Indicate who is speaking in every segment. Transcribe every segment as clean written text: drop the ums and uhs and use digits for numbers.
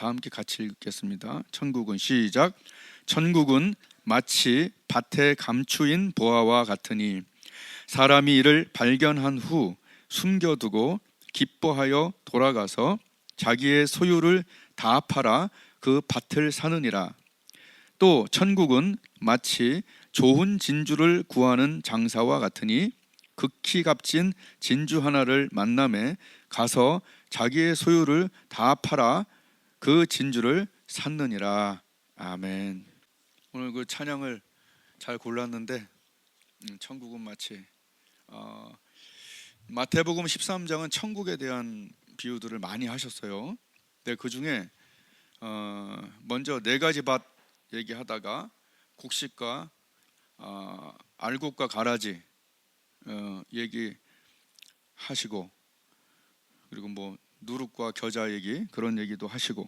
Speaker 1: 다 함께 같이 읽겠습니다. 천국은 시작. 천국은 마치 밭에 감추인 보화와 같으니 사람이 이를 발견한 후 숨겨두고 기뻐하여 돌아가서 자기의 소유를 다 팔아 그 밭을 사느니라. 또 천국은 마치 좋은 진주를 구하는 장사와 같으니 극히 값진 진주 하나를 만남에 가서 자기의 소유를 다 팔아 그 진주를 샀느니라. 아멘. 오늘 그 찬양을 잘 골랐는데 천국은 마치 마태복음 13장은 천국에 대한 비유들을 많이 하셨어요. 근데 그 중에 먼저 네 가지 밭 얘기하다가 곡식과 알곡과 가라지 얘기하시고, 그리고 뭐 누룩과 겨자 얘기, 그런 얘기도 하시고,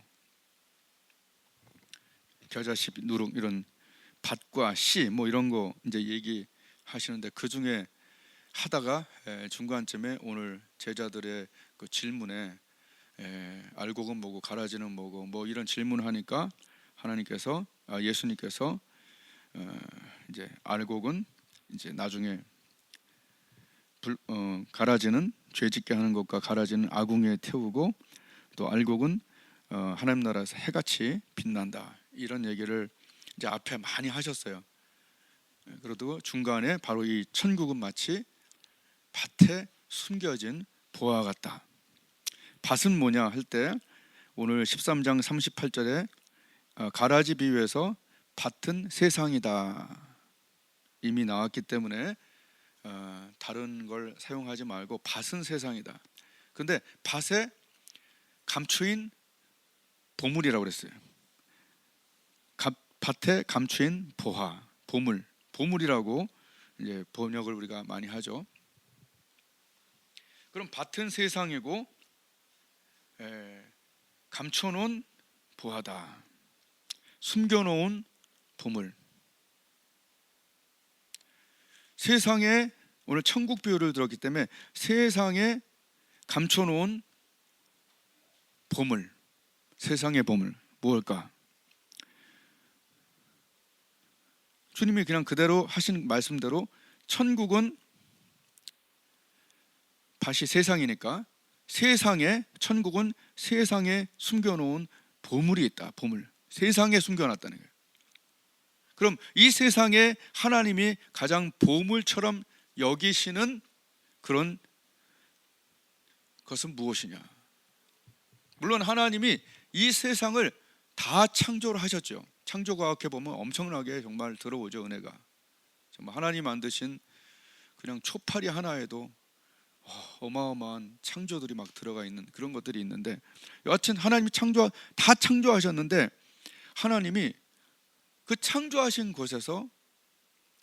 Speaker 1: 겨자 씨, 누룩, 이런 밭과 씨 뭐 이런 거 이제 얘기하시는데, 그 중에 하다가 중간쯤에 오늘 제자들의 그 질문에 알곡은 뭐고 가라지는 뭐고 뭐 이런 질문을 하니까 하나님께서 예수님께서 이제 알곡은 이제 나중에 가라지는 죄짓게 하는 것과 가라지는 아궁이에 태우고, 또 알곡은 하나님 나라에서 해같이 빛난다, 이런 얘기를 이제 앞에 많이 하셨어요. 그래도 중간에 바로 이 천국은 마치 밭에 숨겨진 보화 같다. 밭은 뭐냐 할 때 오늘 13장 38절에 가라지 비유에서 밭은 세상이다 이미 나왔기 때문에 다른 걸 사용하지 말고 밭은 세상이다. 근데 밭에 감추인 보물이라고 그랬어요. 밭에 감추인 보화, 보물이라고 이제 번역을 우리가 많이 하죠. 그럼 밭은 세상이고 감춰놓은 보화다, 숨겨놓은 보물. 세상에, 오늘 천국 비유를 들었기 때문에 세상에 감춰놓은 보물, 세상의 보물 무엇일까? 주님이 그냥 그대로 하신 말씀대로 천국은 밭이 세상이니까 천국은 세상에 숨겨놓은 보물이 있다. 보물, 세상에 숨겨놨다는 거예요. 그럼 이 세상에 하나님이 가장 보물처럼 여기시는 그런 것은 무엇이냐? 물론 하나님이 이 세상을 다 창조를 하셨죠. 창조과학해 보면 엄청나게 정말 들어오죠. 은혜가 정말 하나님 만드신 그냥 초파리 하나에도 어마어마한 창조들이 막 들어가 있는 그런 것들이 있는데, 여하튼 하나님이 다 창조하셨는데, 하나님이 그 창조하신 곳에서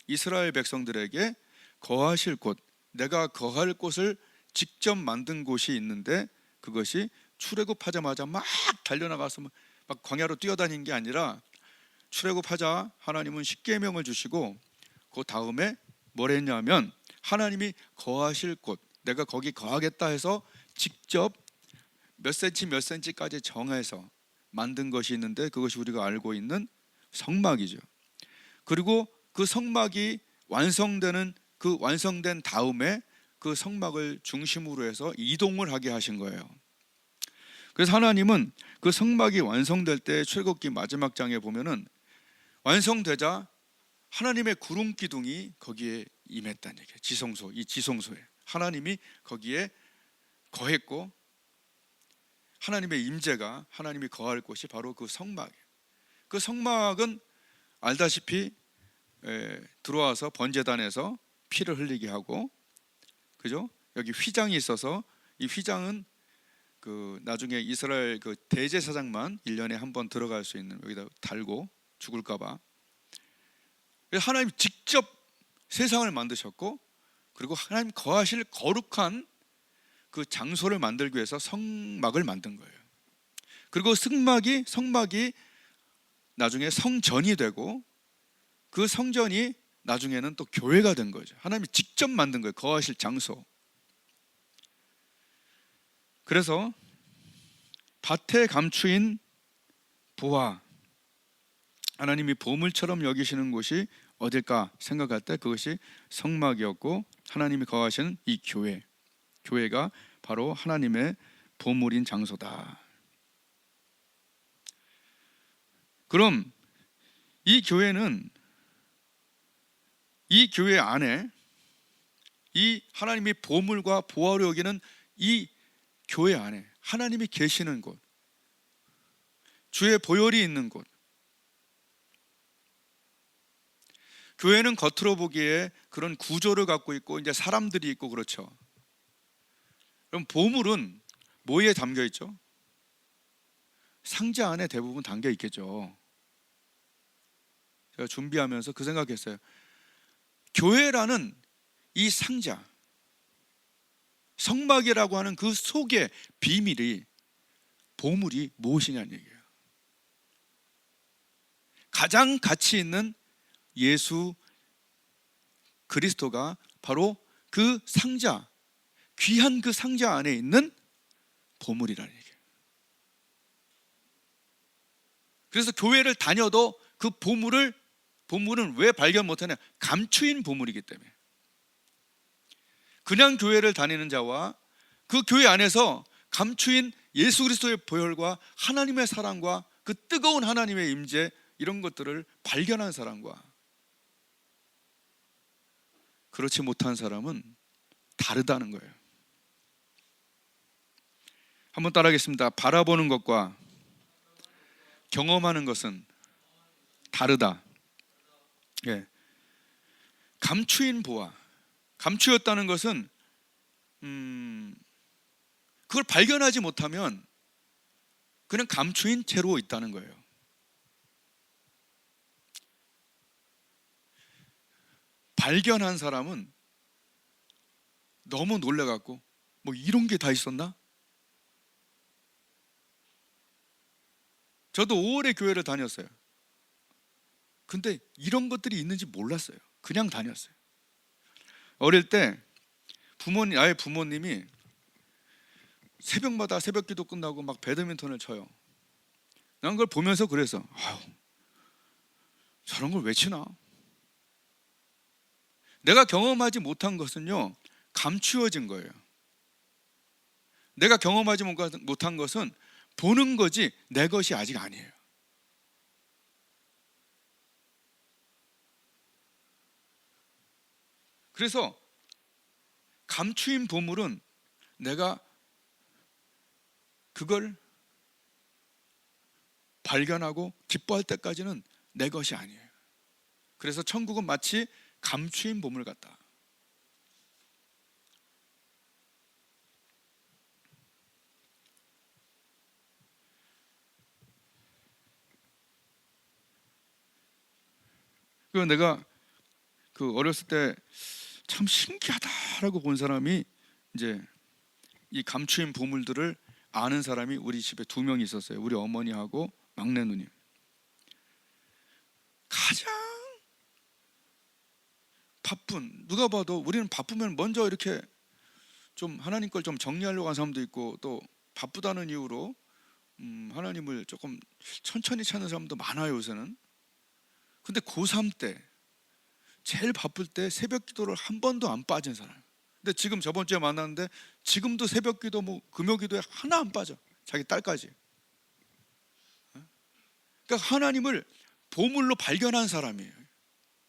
Speaker 1: 이스라엘 백성들에게 거하실 곳, 내가 거할 곳을 직접 만든 곳이 있는데, 그것이 출애굽하자마자 막 달려나가서 막 광야로 뛰어다닌 게 아니라, 출애굽하자 하나님은 십계명을 주시고 그 다음에 뭘 했냐면 하나님이 거하실 곳, 내가 거기 거하겠다 해서 직접 몇 센치까지 정해서 만든 것이 있는데, 그것이 우리가 알고 있는 성막이죠. 그리고 그 성막이 완성된 다음에 그 성막을 중심으로 해서 이동을 하게 하신 거예요. 그래서 하나님은 그 성막이 완성될 때 출애굽기 마지막 장에 보면은 완성되자 하나님의 구름 기둥이 거기에 임했다는 얘기예요. 이 지성소에 하나님이 거기에 거했고, 하나님의 임재가, 하나님이 거할 곳이 바로 그 성막이에요. 그 성막은 알다시피 들어와서 번제단에서 피를 흘리게 하고, 그죠? 여기 휘장이 있어서 이 휘장은 그 나중에 이스라엘 그 대제사장만 1년에 한 번 들어갈 수 있는, 여기다 달고 죽을까봐. 하나님 직접 세상을 만드셨고, 그리고 하나님 거하실 거룩한 그 장소를 만들기 위해서 성막을 만든 거예요. 그리고 성막이 나중에 성전이 되고, 그 성전이 나중에는 또 교회가 된 거죠. 하나님이 직접 만든 거예요, 거하실 장소. 그래서 밭에 감추인 보화, 하나님이 보물처럼 여기시는 곳이 어딜까 생각할 때 그것이 성막이었고, 하나님이 거하시는 이 교회가 바로 하나님의 보물인 장소다. 그럼 이 교회는, 이 교회 안에 이 하나님이 보물과 보화로 여기는 이 교회 안에 하나님이 계시는 곳, 주의 보혈이 있는 곳. 교회는 겉으로 보기에 그런 구조를 갖고 있고 이제 사람들이 있고 그렇죠. 그럼 보물은 뭐에 담겨 있죠? 상자 안에 대부분 담겨 있겠죠. 제가 준비하면서 그 생각했어요. 교회라는 이 상자, 성막이라고 하는 그 속에 비밀이, 보물이 무엇이냐는 얘기예요. 가장 가치 있는 예수 그리스도가 바로 그 상자, 귀한 그 상자 안에 있는 보물이라는 얘기예요. 그래서 교회를 다녀도 그 보물은 왜 발견 못하냐? 감추인 보물이기 때문에. 그냥 교회를 다니는 자와 그 교회 안에서 감추인 예수 그리스도의 보혈과 하나님의 사랑과 그 뜨거운 하나님의 임재, 이런 것들을 발견한 사람과 그렇지 못한 사람은 다르다는 거예요. 한번 따라하겠습니다. 바라보는 것과 경험하는 것은 다르다. 예. 감추인 보화, 감추었다는 것은 그걸 발견하지 못하면 그냥 감추인 채로 있다는 거예요. 발견한 사람은 너무 놀라갖고 뭐 이런 게 다 있었나? 저도 오래 교회를 다녔어요. 근데 이런 것들이 있는지 몰랐어요. 그냥 다녔어요. 어릴 때 아예 부모님이 새벽마다 새벽기도 끝나고 막 배드민턴을 쳐요. 난 그걸 보면서 그래서 저런 걸 왜 치나? 내가 경험하지 못한 것은요, 감추어진 거예요. 내가 경험하지 못한 것은 보는 거지 내 것이 아직 아니에요. 그래서 감추인 보물은 내가 그걸 발견하고 기뻐할 때까지는 내 것이 아니에요. 그래서 천국은 마치 감추인 보물 같다. 그 내가 그 어렸을 때 참 신기하다라고 본 사람이, 이제 이 감추인 보물들을 아는 사람이 우리 집에 2명 있었어요. 우리 어머니하고 막내 누님. 가장 바쁜, 누가 봐도 우리는 바쁘면 먼저 이렇게 좀 하나님 걸 좀 정리하려고 하는 사람도 있고, 또 바쁘다는 이유로 하나님을 조금 천천히 찾는 사람도 많아요, 요새는. 근데 고3 때 제일 바쁠 때 새벽 기도를 한 번도 안 빠진 사람. 근데 지금 저번 주에 만났는데 지금도 새벽 기도, 뭐 금요 기도에 하나 안 빠져. 자기 딸까지. 그러니까 하나님을 보물로 발견한 사람이에요,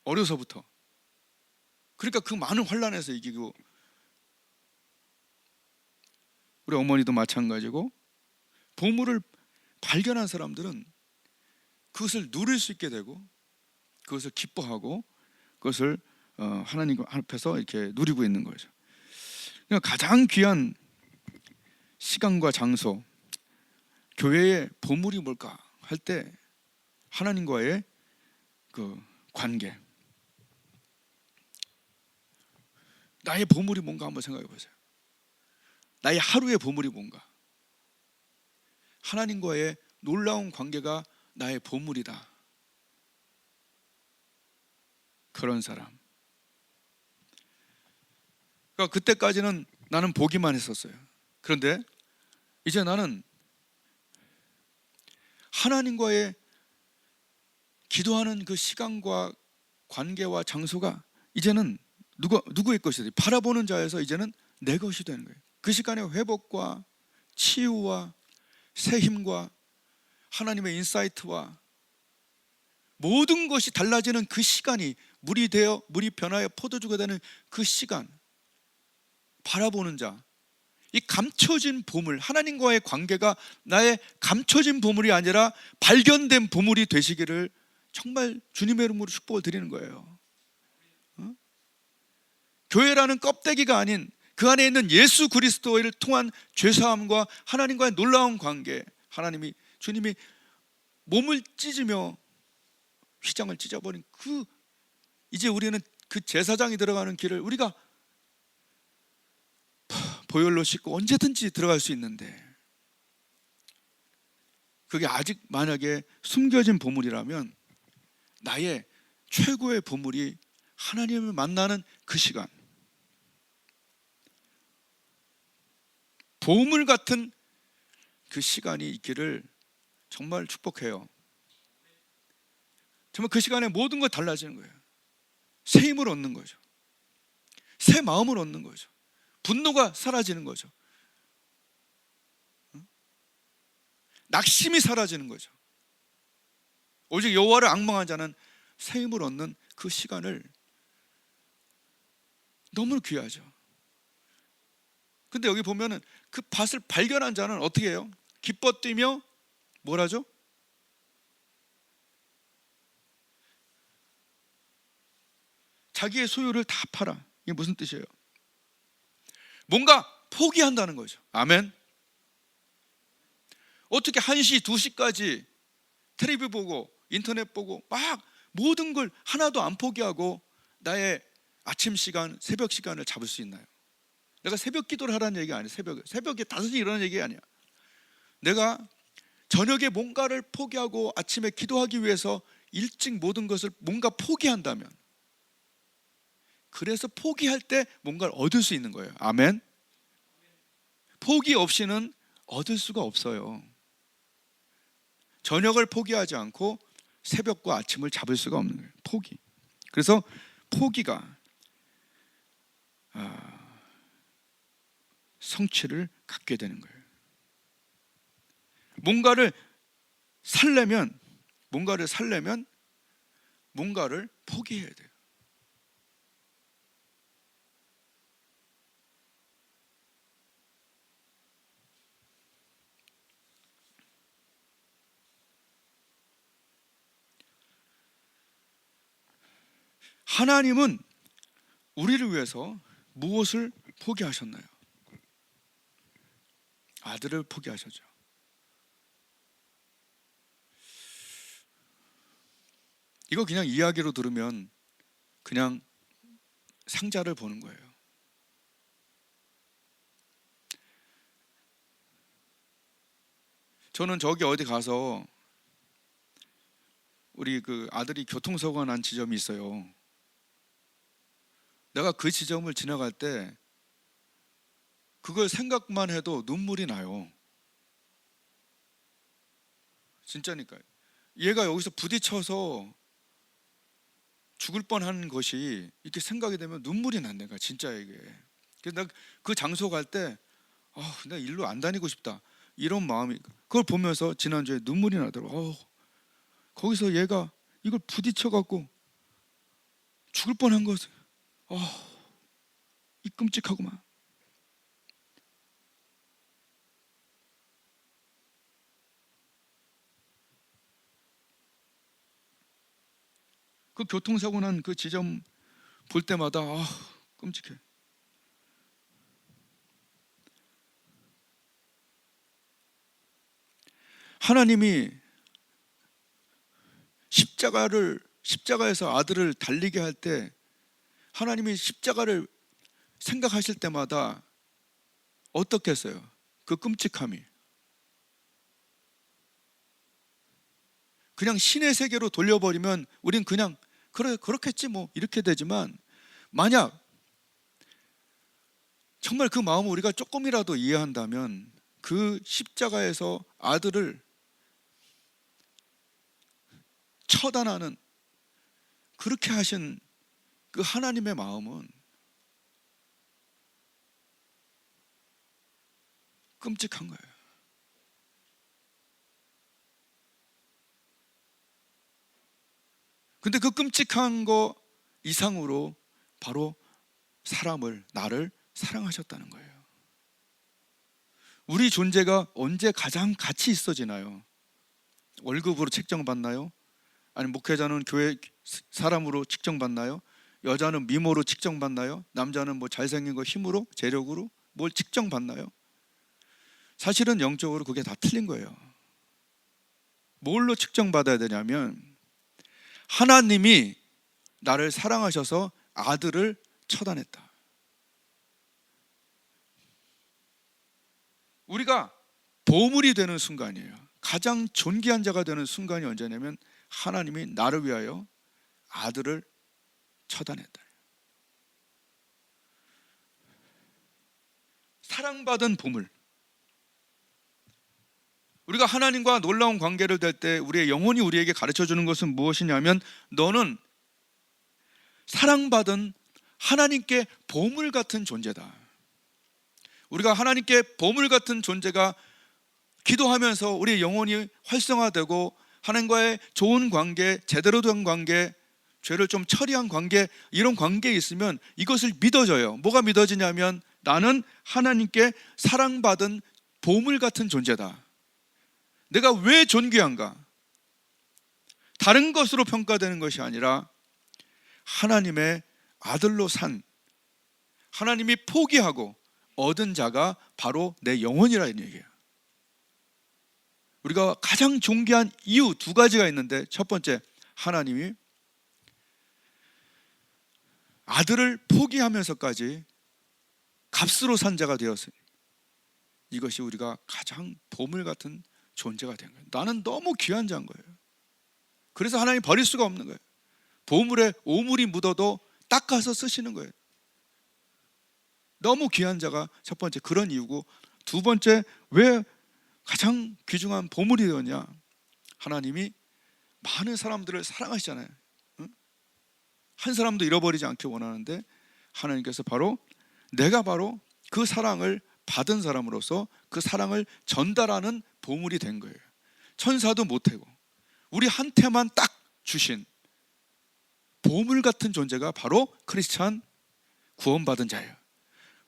Speaker 1: 어려서부터. 그러니까 그 많은 환난에서 이기고, 우리 어머니도 마찬가지고, 보물을 발견한 사람들은 그것을 누릴 수 있게 되고, 그것을 기뻐하고, 그것을 하나님 앞에서 이렇게 누리고 있는 거죠. 그러니까 가장 귀한 시간과 장소, 교회의 보물이 뭘까 할 때 하나님과의 그 관계, 나의 보물이 뭔가 한번 생각해 보세요. 나의 하루의 보물이 뭔가? 하나님과의 놀라운 관계가 나의 보물이다. 그런 사람. 그러니까 그때까지는 나는 보기만 했었어요. 그런데 이제 나는 하나님과의 기도하는 그 시간과 관계와 장소가 이제는 누구의 것이 돼? 바라보는 자에서 이제는 내 것이 되는 거예요. 그 시간에 회복과 치유와 새 힘과 하나님의 인사이트와 모든 것이 달라지는 그 시간이 물이 변하여 포도주가 되는 그 시간, 바라보는 자, 이 감춰진 보물, 하나님과의 관계가 나의 감춰진 보물이 아니라 발견된 보물이 되시기를 정말 주님의 이름으로 축복을 드리는 거예요. 교회라는 껍데기가 아닌 그 안에 있는 예수 그리스도를 통한 죄사함과 하나님과의 놀라운 관계, 주님이 몸을 찢으며 휘장을 찢어버린 이제 우리는 그 제사장이 들어가는 길을 우리가 보혈로 씻고 언제든지 들어갈 수 있는데, 그게 아직 만약에 숨겨진 보물이라면 나의 최고의 보물이 하나님을 만나는 그 시간, 보물 같은 그 시간이 있기를 정말 축복해요. 정말 그 시간에 모든 것 달라지는 거예요. 새 힘을 얻는 거죠. 새 마음을 얻는 거죠. 분노가 사라지는 거죠. 낙심이 사라지는 거죠. 오직 여호와를 앙망한 자는 새 힘을 얻는 그 시간을 너무 귀하죠. 근데 여기 보면은 그 밭을 발견한 자는 어떻게 해요? 기뻐 뛰며 뭐라죠? 자기의 소유를 다 팔아. 이게 무슨 뜻이에요? 뭔가 포기한다는 거죠. 아멘. 어떻게 1시, 2시까지 텔레비 보고 인터넷 보고 막 모든 걸 하나도 안 포기하고 나의 아침 시간, 새벽 시간을 잡을 수 있나요? 내가 새벽 기도를 하라는 얘기가 아니야. 새벽에 5시 일어나는 얘기가 아니야. 내가 저녁에 뭔가를 포기하고 아침에 기도하기 위해서 일찍 모든 것을 뭔가 포기한다면, 그래서 포기할 때 뭔가를 얻을 수 있는 거예요. 아멘. 포기 없이는 얻을 수가 없어요. 저녁을 포기하지 않고 새벽과 아침을 잡을 수가 없는 거예요. 포기. 그래서 포기가 성취를 갖게 되는 거예요. 뭔가를 살려면 뭔가를 포기해야 돼요. 하나님은 우리를 위해서 무엇을 포기하셨나요? 아들을 포기하셨죠. 이거 그냥 이야기로 들으면 그냥 상자를 보는 거예요. 저는 저기 어디 가서 우리 그 아들이 교통사고가 난 지점이 있어요. 내가 그 지점을 지나갈 때 그걸 생각만 해도 눈물이 나요. 진짜니까요. 얘가 여기서 부딪혀서 죽을 뻔한 것이 이렇게 생각이 되면 눈물이 난다니까, 진짜 이게. 그래서 내가 그 장소 갈 때 내가 일로 안 다니고 싶다, 이런 마음이, 그걸 보면서 지난주에 눈물이 나더라고. 거기서 얘가 이걸 부딪혀갖고 죽을 뻔한 것을 이 끔찍하구만. 그 교통사고 난 그 지점 볼 때마다 끔찍해. 하나님이 십자가에서 아들을 달리게 할 때, 하나님이 십자가를 생각하실 때마다 어떻겠어요? 그 끔찍함이. 그냥 신의 세계로 돌려버리면 우린 그냥 그래 그렇겠지 뭐 이렇게 되지만, 만약 정말 그 마음을 우리가 조금이라도 이해한다면 그 십자가에서 아들을 처단하는, 그렇게 하신 그 하나님의 마음은 끔찍한 거예요. 근데 그 끔찍한 거 이상으로 바로 사람을, 나를 사랑하셨다는 거예요. 우리 존재가 언제 가장 가치 있어지나요? 월급으로 책정받나요? 아니 목회자는 교회 사람으로 측정받나요? 여자는 미모로 측정받나요? 남자는 뭐 잘생긴 거 힘으로, 재력으로 뭘 측정받나요? 사실은 영적으로 그게 다 틀린 거예요. 뭘로 측정받아야 되냐면 하나님이 나를 사랑하셔서 아들을 처단했다. 우리가 보물이 되는 순간이에요. 가장 존귀한 자가 되는 순간이 언제냐면 하나님이 나를 위하여 아들을 처단했다. 사랑받은 보물. 우리가 하나님과 놀라운 관계를 될 때 우리의 영혼이 우리에게 가르쳐주는 것은 무엇이냐면 너는 사랑받은 하나님께 보물 같은 존재다. 우리가 하나님께 보물 같은 존재가 기도하면서 우리의 영혼이 활성화되고 하나님과의 좋은 관계, 제대로 된 관계, 죄를 좀 처리한 관계, 이런 관계에 있으면 이것을 믿어져요. 뭐가 믿어지냐면 나는 하나님께 사랑받은 보물 같은 존재다. 내가 왜 존귀한가? 다른 것으로 평가되는 것이 아니라 하나님의 아들로 산, 하나님이 포기하고 얻은 자가 바로 내 영혼이라는 얘기예요. 우리가 가장 존귀한 이유 두 가지가 있는데, 첫 번째, 하나님이 아들을 포기하면서까지 값으로 산 자가 되었으니 이것이 우리가 가장 보물 같은 존재가 된 거예요. 나는 너무 귀한 자인 거예요. 그래서 하나님 버릴 수가 없는 거예요. 보물에 오물이 묻어도 닦아서 쓰시는 거예요. 너무 귀한 자가 첫 번째 그런 이유고, 두 번째, 왜 가장 귀중한 보물이 되었냐? 하나님이 많은 사람들을 사랑하시잖아요. 한 사람도 잃어버리지 않기 원하는데 하나님께서 바로 내가 바로 그 사랑을 받은 사람으로서 그 사랑을 전달하는 보물이 된 거예요. 천사도 못하고 우리한테만 딱 주신 보물 같은 존재가 바로 크리스찬, 구원받은 자예요.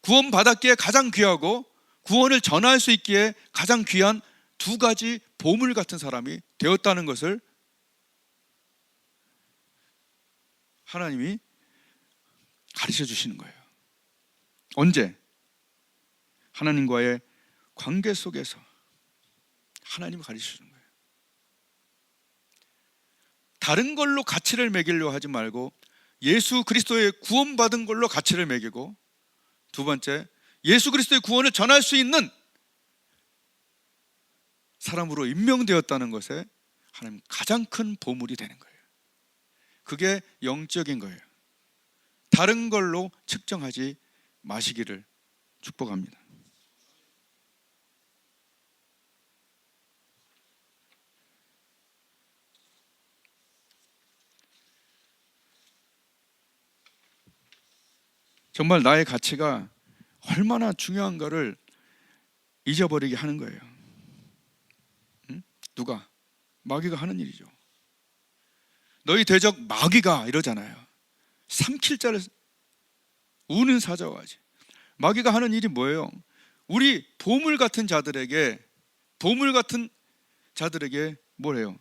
Speaker 1: 구원받았기에 가장 귀하고 구원을 전할 수 있기에 가장 귀한 두 가지 보물 같은 사람이 되었다는 것을 하나님이 가르쳐 주시는 거예요. 언제? 하나님과의 관계 속에서 하나님이 가르쳐 주는 거예요. 다른 걸로 가치를 매기려 하지 말고 예수 그리스도의 구원받은 걸로 가치를 매기고, 두 번째, 예수 그리스도의 구원을 전할 수 있는 사람으로 임명되었다는 것에 하나님 가장 큰 보물이 되는 거예요. 그게 영적인 거예요. 다른 걸로 측정하지 마시기를 축복합니다. 정말 나의 가치가 얼마나 중요한가를 잊어버리게 하는 거예요. 누가? 마귀가 하는 일이죠. 너희 대적 마귀가 이러잖아요. 삼킬자를 우는 사자와 같이. 마귀가 하는 일이 뭐예요? 우리 보물 같은 자들에게 뭘 해요?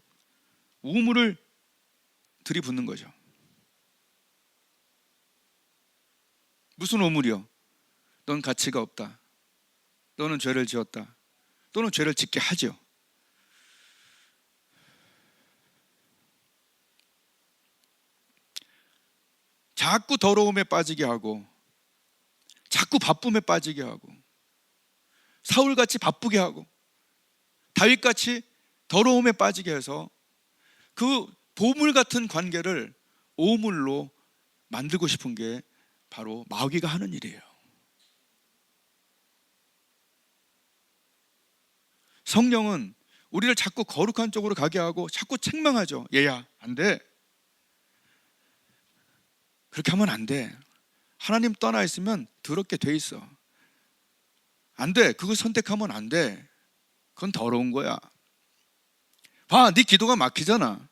Speaker 1: 우물을 들이붓는 거죠. 무슨 우물이요? 넌 가치가 없다. 너는 죄를 지었다. 또는 죄를 짓게 하죠. 자꾸 더러움에 빠지게 하고, 자꾸 바쁨에 빠지게 하고, 사울같이 바쁘게 하고, 다윗같이 더러움에 빠지게 해서 그 보물 같은 관계를 오물로 만들고 싶은 게 바로 마귀가 하는 일이에요. 성령은 우리를 자꾸 거룩한 쪽으로 가게 하고 자꾸 책망하죠. 얘야, 안 돼. 그렇게 하면 안 돼. 하나님 떠나 있으면 더럽게 돼 있어. 안 돼. 그거 선택하면 안 돼. 그건 더러운 거야. 봐, 네 기도가 막히잖아.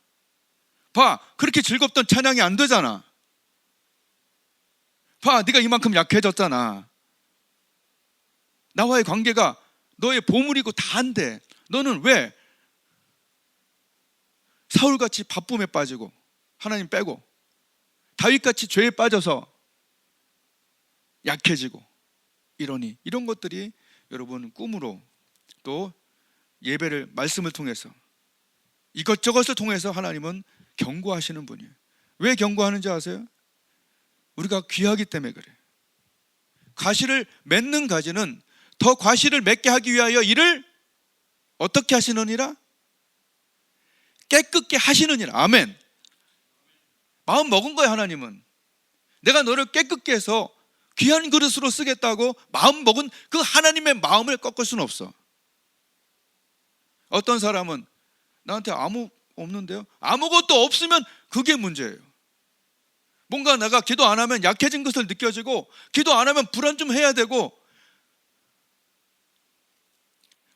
Speaker 1: 봐, 그렇게 즐겁던 찬양이 안 되잖아. 봐, 네가 이만큼 약해졌잖아. 나와의 관계가 너의 보물이고 다 안 돼. 너는 왜 사울같이 바쁨에 빠지고 하나님 빼고 다윗같이 죄에 빠져서 약해지고 이러니? 이런 것들이 여러분 꿈으로 또 예배를 말씀을 통해서 이것저것을 통해서 하나님은 경고하시는 분이에요. 왜 경고하는지 아세요? 우리가 귀하기 때문에 그래. 과실을 맺는 가지는 더 과실을 맺게 하기 위하여 이를 어떻게 하시느니라? 깨끗게 하시느니라. 아멘. 마음 먹은 거야. 하나님은 내가 너를 깨끗게 해서 귀한 그릇으로 쓰겠다고 마음 먹은 그 하나님의 마음을 꺾을 수는 없어. 어떤 사람은 나한테 아무 없는데요? 아무것도 없으면 그게 문제예요. 뭔가 내가 기도 안 하면 약해진 것을 느껴지고 기도 안 하면 불안 좀 해야 되고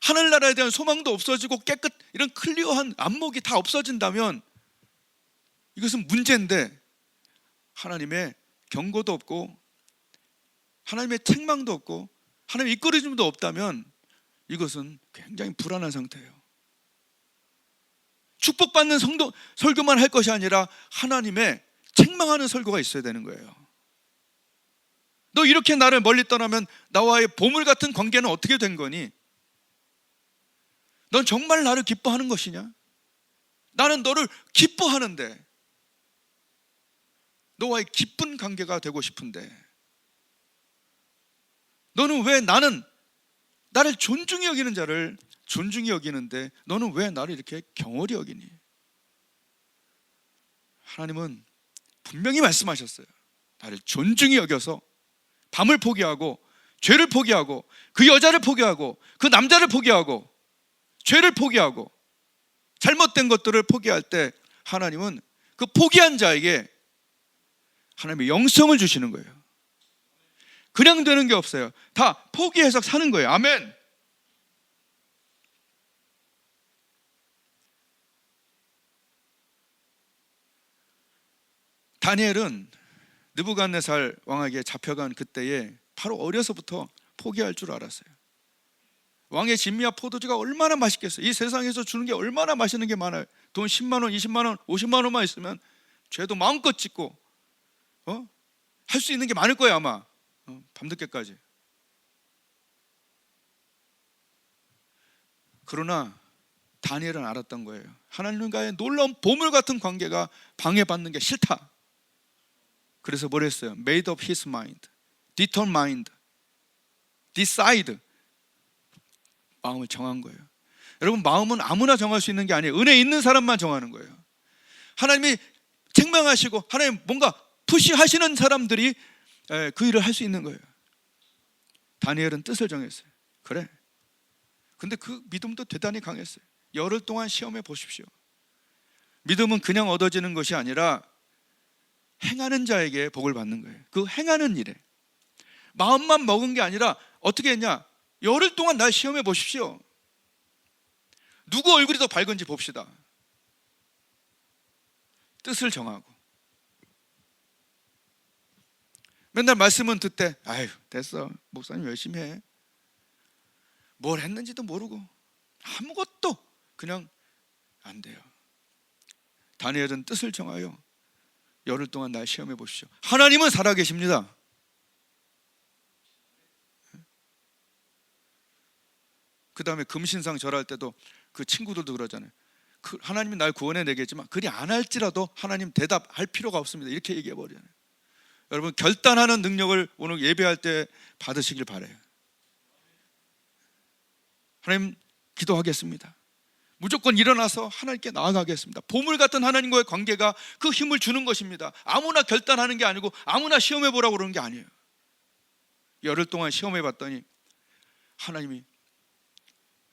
Speaker 1: 하늘나라에 대한 소망도 없어지고 깨끗 이런 클리어한 안목이 다 없어진다면 이것은 문제인데 하나님의 경고도 없고 하나님의 책망도 없고 하나님의 이끌어줌도 없다면 이것은 굉장히 불안한 상태예요. 축복받는 설교만 할 것이 아니라 하나님의 책망하는 설교가 있어야 되는 거예요. 너 이렇게 나를 멀리 떠나면 나와의 보물 같은 관계는 어떻게 된 거니? 넌 정말 나를 기뻐하는 것이냐? 나는 너를 기뻐하는데 너와의 기쁜 관계가 되고 싶은데 너는 왜 나를 존중히 여기는 자를 존중히 여기는데 너는 왜 나를 이렇게 경홀히 여기니? 하나님은 분명히 말씀하셨어요. 나를 존중히 여겨서 밤을 포기하고 죄를 포기하고 그 여자를 포기하고 그 남자를 포기하고 죄를 포기하고 잘못된 것들을 포기할 때 하나님은 그 포기한 자에게 하나님의 영성을 주시는 거예요. 그냥 되는 게 없어요. 다 포기해서 사는 거예요. 아멘. 다니엘은 느부갓네살 왕에게 잡혀간 그때에 바로 어려서부터 포기할 줄 알았어요. 왕의 진미와 포도주가 얼마나 맛있겠어요. 이 세상에서 주는 게 얼마나 맛있는 게 많아요. 돈 10만 원, 20만 원, 50만 원만 있으면 죄도 마음껏 짓고 할 수 있는 게 많을 거예요. 아마 밤늦게까지. 그러나 다니엘은 알았던 거예요. 하나님과의 놀라운 보물 같은 관계가 방해받는 게 싫다. 그래서 뭘 했어요? Made up his mind, determined, decide. 마음을 정한 거예요. 여러분, 마음은 아무나 정할 수 있는 게 아니에요. 은혜 있는 사람만 정하는 거예요. 하나님이 책망하시고 하나님 뭔가 푸시하시는 사람들이 그 일을 할 수 있는 거예요. 다니엘은 뜻을 정했어요. 그래. 근데 그 믿음도 대단히 강했어요. 열흘 동안 시험해 보십시오. 믿음은 그냥 얻어지는 것이 아니라 행하는 자에게 복을 받는 거예요. 그 행하는 일에 마음만 먹은 게 아니라 어떻게 했냐? 열흘 동안 날 시험해 보십시오. 누구 얼굴이 더 밝은지 봅시다. 뜻을 정하고 맨날 말씀은 듣되 아유 됐어 목사님 열심히 해. 뭘 했는지도 모르고 아무것도 그냥 안 돼요. 다니엘은 뜻을 정하여 열흘 동안 날 시험해 보십시오. 하나님은 살아계십니다. 그 다음에 금신상 절할 때도 그 친구들도 그러잖아요. 하나님이 날 구원해 내겠지만 그리 안 할지라도 하나님 대답할 필요가 없습니다. 이렇게 얘기해 버리잖아요. 여러분, 결단하는 능력을 오늘 예배할 때 받으시길 바라요. 하나님 기도하겠습니다. 무조건 일어나서 하나님께 나아가겠습니다. 보물 같은 하나님과의 관계가 그 힘을 주는 것입니다. 아무나 결단하는 게 아니고 아무나 시험해 보라고 그러는 게 아니에요. 열흘 동안 시험해 봤더니 하나님이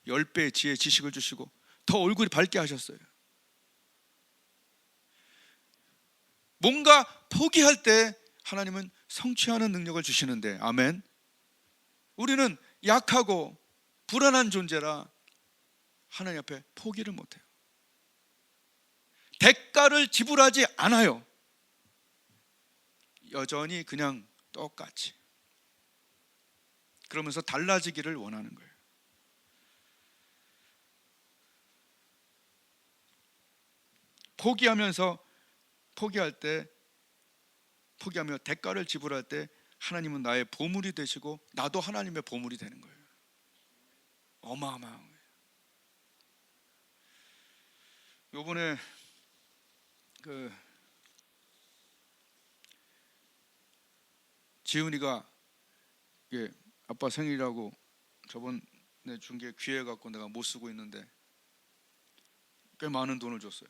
Speaker 1: 10배의 지혜 지식을 주시고 더 얼굴이 밝게 하셨어요. 뭔가 포기할 때 하나님은 성취하는 능력을 주시는데, 아멘. 우리는 약하고 불안한 존재라 하나님 앞에 포기를 못해요. 대가를 지불하지 않아요. 여전히 그냥 똑같이. 그러면서 달라지기를 원하는 거예요. 포기하며 대가를 지불할 때 하나님은 나의 보물이 되시고 나도 하나님의 보물이 되는 거예요. 어마어마한 거예요. 요번에 지은이가 아빠 생일이라고 저번에 준 게 귀해 갖고 내가 못 쓰고 있는데 꽤 많은 돈을 줬어요.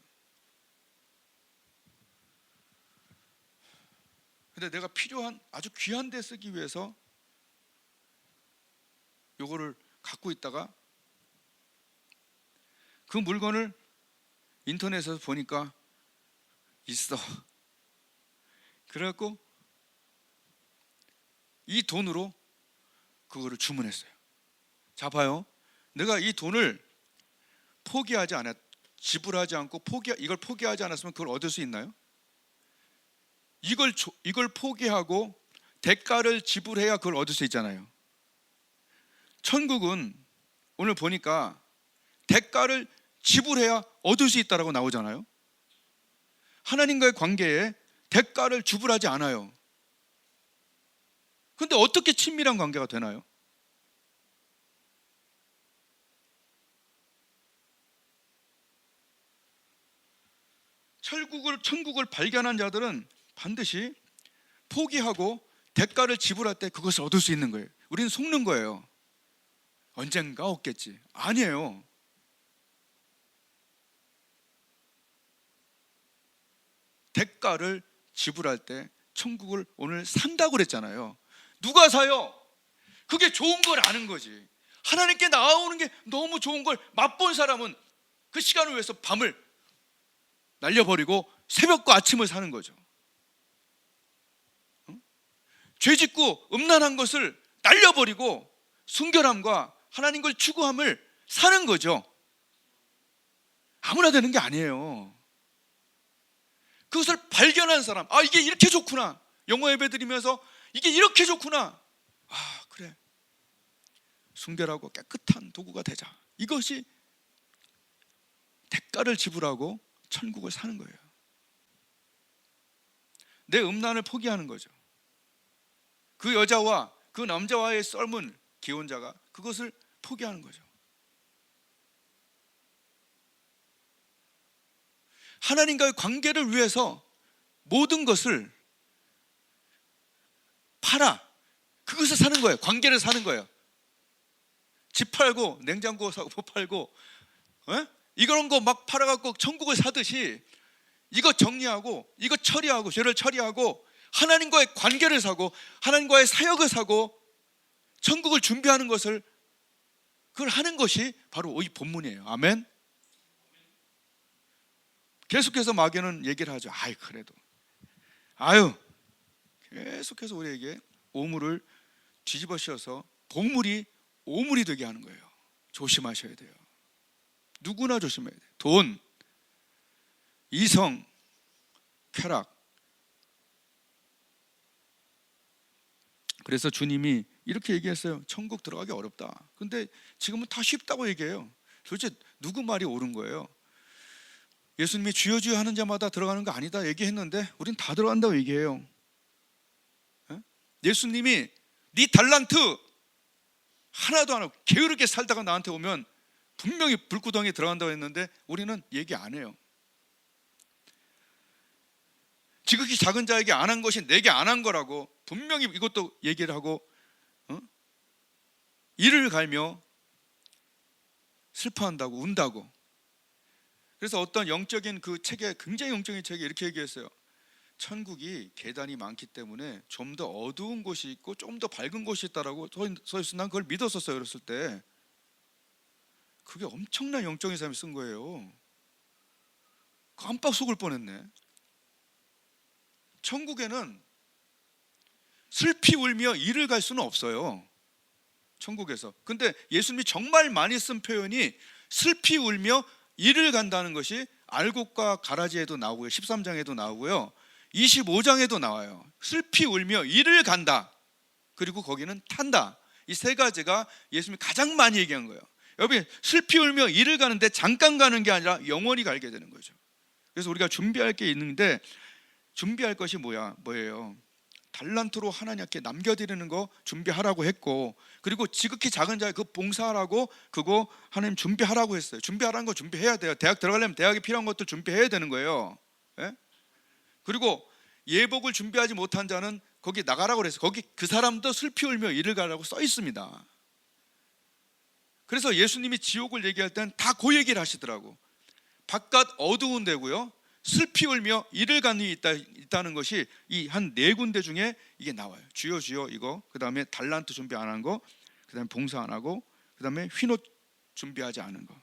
Speaker 1: 근데 내가 필요한 아주 귀한 데 쓰기 위해서 요거를 갖고 있다가 그 물건을 인터넷에서 보니까 있어. 그래갖고 이 돈으로 그거를 주문했어요. 자, 봐요. 내가 이 돈을 포기하지 않았, 지불하지 않고 이걸 포기하지 않았으면 그걸 얻을 수 있나요? 이걸 포기하고 대가를 지불해야 그걸 얻을 수 있잖아요. 천국은 오늘 보니까 대가를 지불해야 얻을 수 있다라고 나오잖아요. 하나님과의 관계에 대가를 지불하지 않아요. 근데 어떻게 친밀한 관계가 되나요? 천국을 발견한 자들은 반드시 포기하고 대가를 지불할 때 그것을 얻을 수 있는 거예요. 우리는 속는 거예요. 언젠가 얻겠지. 아니에요. 대가를 지불할 때 천국을 오늘 산다고 그랬잖아요. 누가 사요? 그게 좋은 걸 아는 거지. 하나님께 나아오는 게 너무 좋은 걸 맛본 사람은 그 시간을 위해서 밤을 날려버리고 새벽과 아침을 사는 거죠. 죄짓고 음란한 것을 날려버리고 순결함과 하나님 걸 추구함을 사는 거죠. 아무나 되는 게 아니에요. 그것을 발견한 사람, 아, 이게 이렇게 좋구나. 영어 예배 드리면서 이게 이렇게 좋구나. 아, 그래. 순결하고 깨끗한 도구가 되자. 이것이 대가를 지불하고 천국을 사는 거예요. 내 음란을 포기하는 거죠. 그 여자와 그 남자와의 썰문 기혼자가 그것을 포기하는 거죠. 하나님과의 관계를 위해서 모든 것을 팔아. 그것을 사는 거예요. 관계를 사는 거예요. 집 팔고 냉장고 사고 팔고 이런 거 막 팔아갖고 천국을 사듯이 이거 정리하고 이거 처리하고 죄를 처리하고 하나님과의 관계를 사고 하나님과의 사역을 사고 천국을 준비하는 것을 그걸 하는 것이 바로 이 본문이에요. 아멘. 계속해서 마귀는 얘기를 하죠. 아이, 그래도 계속해서 우리에게 오물을 뒤집어 씌워서 보물이 오물이 되게 하는 거예요. 조심하셔야 돼요. 누구나 조심해야 돼요. 돈, 이성, 쾌락. 그래서 주님이 이렇게 얘기했어요. 천국 들어가기 어렵다. 근데 지금은 다 쉽다고 얘기해요. 도대체 누구 말이 옳은 거예요? 예수님이 주여 주여 하는 자마다 들어가는 거 아니다 얘기했는데 우린 다 들어간다고 얘기해요. 예수님이 네 달란트 하나도 안 하고 게으르게 살다가 나한테 오면 분명히 불구덩이에 들어간다고 했는데 우리는 얘기 안 해요. 지극히 작은 자에게 안 한 것이 내게 안 한 거라고 분명히 이것도 얘기를 하고 이를 갈며 슬퍼한다고 운다고. 그래서 어떤 영적인 그 책에 굉장히 영적인 책에 이렇게 얘기했어요. 천국이 계단이 많기 때문에 좀 더 어두운 곳이 있고 좀 더 밝은 곳이 있다라고 서 있어. 난 그걸 믿었었어요. 그랬을 때 그게 엄청난 영적인 사람이 쓴 거예요. 깜빡 속을 뻔했네. 천국에는 슬피 울며 이를 갈 수는 없어요, 천국에서. 근데 예수님이 정말 많이 쓴 표현이 슬피 울며 이를 간다는 것이 알곡과 가라지에도 나오고요, 13장에도 나오고요, 25장에도 나와요. 슬피 울며 이를 간다, 그리고 거기는 탄다. 이 세 가지가 예수님이 가장 많이 얘기한 거예요. 여러분, 슬피 울며 이를 가는데 잠깐 가는 게 아니라 영원히 가게 되는 거죠. 그래서 우리가 준비할 게 있는데, 준비할 것이 뭐예요? 달란트로 하나님께 남겨드리는 거 준비하라고 했고, 그리고 지극히 작은 자에 그 봉사하라고, 그거 하나님 준비하라고 했어요. 준비하라는 거 준비해야 돼요. 대학 들어가려면 대학에 필요한 것도 준비해야 되는 거예요. 예? 그리고 예복을 준비하지 못한 자는 거기 나가라고 그랬어요. 거기 그 사람도 슬피 울며 이를 가라고 써 있습니다. 그래서 예수님이 지옥을 얘기할 때는 다 그 얘기를 하시더라고. 바깥 어두운 데고요, 슬피 울며 이를 가는 이 있다는 것이 이 한 네 군데 중에 이게 나와요. 주여 주여 이거, 그 다음에 달란트 준비 안 한 거, 그 다음에 봉사 안 하고, 그 다음에 흰옷 준비하지 않은 거.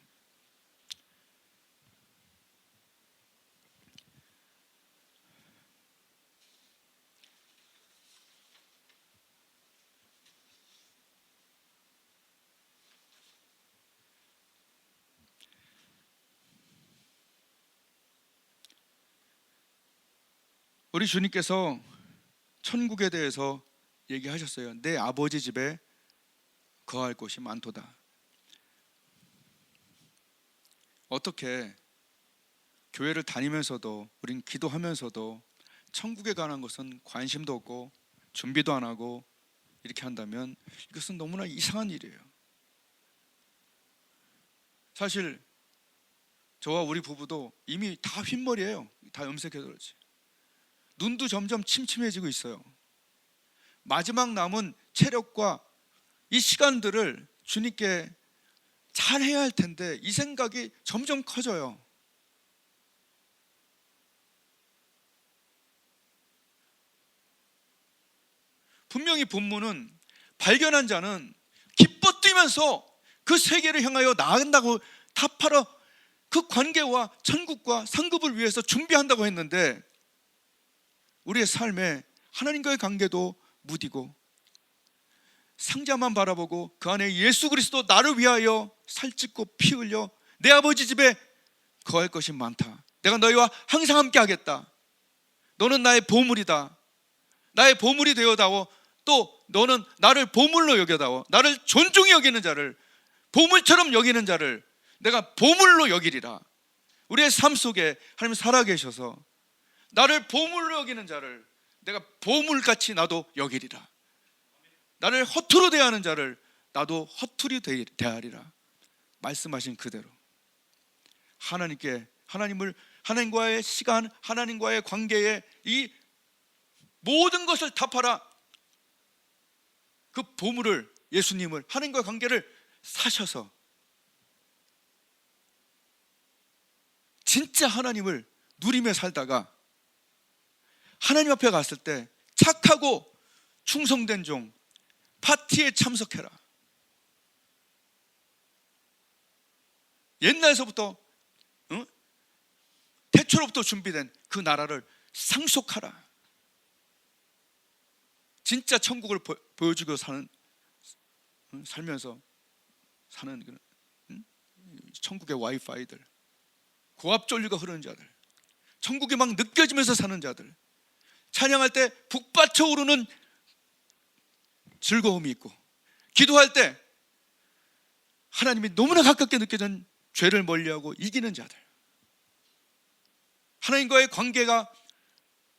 Speaker 1: 우리 주님께서 천국에 대해서 얘기하셨어요. 내 아버지 집에 거할 곳이 많도다. 어떻게 교회를 다니면서도, 우린 기도하면서도 천국에 관한 것은 관심도 없고 준비도 안 하고 이렇게 한다면 이것은 너무나 이상한 일이에요. 사실 저와 우리 부부도 이미 다 흰머리예요. 다 염색해서 그렇지. 눈도 점점 침침해지고 있어요. 마지막 남은 체력과 이 시간들을 주님께 잘 해야 할 텐데 이 생각이 점점 커져요. 분명히 본문은 발견한 자는 기뻐 뛰면서 그 세계를 향하여 나아간다고 타파러 그 관계와 천국과 상급을 위해서 준비한다고 했는데, 우리의 삶에 하나님과의 관계도 무디고 상자만 바라보고 그 안에 예수 그리스도 나를 위하여 살찢고 피 흘려 내 아버지 집에 거할 것이 많다. 내가 너희와 항상 함께 하겠다. 너는 나의 보물이다. 나의 보물이 되어다오. 또 너는 나를 보물로 여겨다오. 나를 존중히 여기는 자를, 보물처럼 여기는 자를 내가 보물로 여기리라. 우리의 삶 속에 하나님 살아계셔서 나를 보물로 여기는 자를 내가 보물같이 나도 여기리라. 나를 허투루 대하는 자를 나도 허투루 대하리라. 말씀하신 그대로 하나님과의 시간, 하나님과의 관계에 이 모든 것을 다 팔아 그 보물을, 예수님을, 하나님과의 관계를 사셔서 진짜 하나님을 누리며 살다가 하나님 앞에 갔을 때 착하고 충성된 종, 파티에 참석해라. 옛날서부터 태초로부터 준비된 그 나라를 상속하라. 진짜 천국을 보여주고 살면서 사는 그런 천국의 와이파이들, 고압전류가 흐르는 자들, 천국이 막 느껴지면서 사는 자들, 찬양할 때 북받쳐 오르는 즐거움이 있고, 기도할 때 하나님이 너무나 가깝게 느껴진 죄를 멀리하고 이기는 자들, 하나님과의 관계가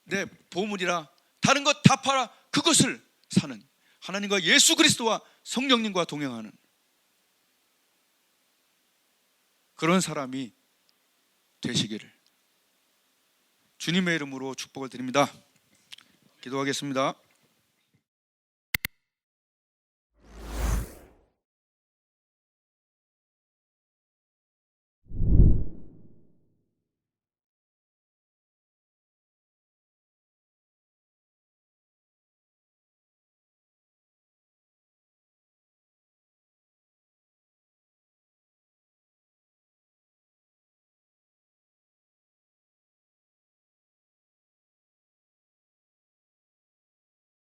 Speaker 1: 내 보물이라 다른 것 다 팔아 그것을 사는, 하나님과 예수 그리스도와 성령님과 동행하는 그런 사람이 되시기를 주님의 이름으로 축복을 드립니다. 기도하겠습니다.